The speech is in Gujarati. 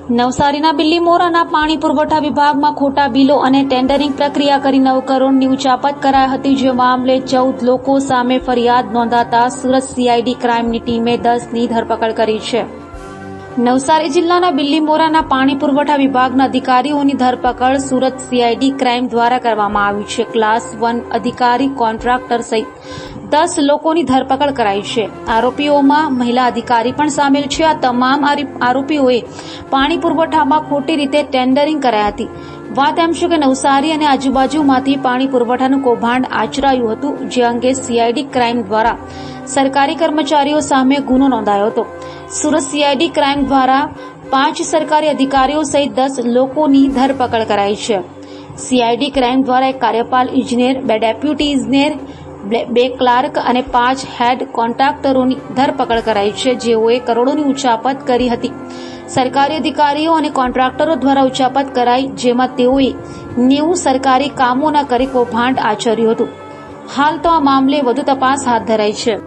નવસારીના બિલીમોરાના પાણી પુરવઠા વિભાગમાં ખોટા બિલો અને ટેન્ડરિંગ પ્રક્રિયા કરી 9 કરોડની ઉચાપત કરાઈ હતી, જે મામલે 14 લોકો સામે ફરિયાદ નોંધાતા સુરત સીઆઈડી ક્રાઇમની ટીમે 10ની ધરપકડ કરી છે. નવસારી જિલ્લાના બિલીમોરાના પાણી પુરવઠા વિભાગના અધિકારીઓની ધરપકડ સુરત સીઆઈડી ક્રાઇમ દ્વારા કરવામાં આવી છે. ક્લાસ 1 અધિકારી, કોન્ટ્રાક્ટર સહિત 10 લોકોની ધરપકડ કરાઈ છે. આરોપીઓમાં મહિલા અધિકારી પણ સામેલ છે. આ તમામ આરોપીઓએ પાણી પુરવઠામાં ખોટી રીતે ટેન્ડરિંગ કરાઈ હતી. વાત એમ છે કે નવસારી અને આજુબાજુમાંથી પાણી પુરવઠાનું કૌભાંડ આચરાયું હતું, જે અંગે સીઆઈડી ક્રાઇમ દ્વારા સરકારી કર્મચારીઓ સામે ગુનો નોંધાયો હતો. સુરત સીઆઈડી ક્રાઇમ દ્વારા 5 સરકારી અધિકારીઓ સહિત 10 લોકોની ધરપકડ કરાઈ છે. સીઆઈડી ક્રાઇમ દ્વારા એક કાર્યપાલ ઇજનેર, 2 ડેપ્યુટી ઇજનેર, 2 ક્લાર્ક અને 5 હેડ કોન્ટ્રાક્ટરોની ધરપકડ કરાઈ છે, જેઓએ કરોડોની ઉચાપત કરી હતી. સરકારી અધિકારીઓ અને કોન્ટ્રાક્ટરો દ્વારા ઉચાપત કરાઈ, જેમાં તેઓએ 90 સરકારી કામો ન કરી કૌભાંડ આચર્યું હતું. હાલ તો આ મામલે વધુ તપાસ હાથ ધરાઈ છે.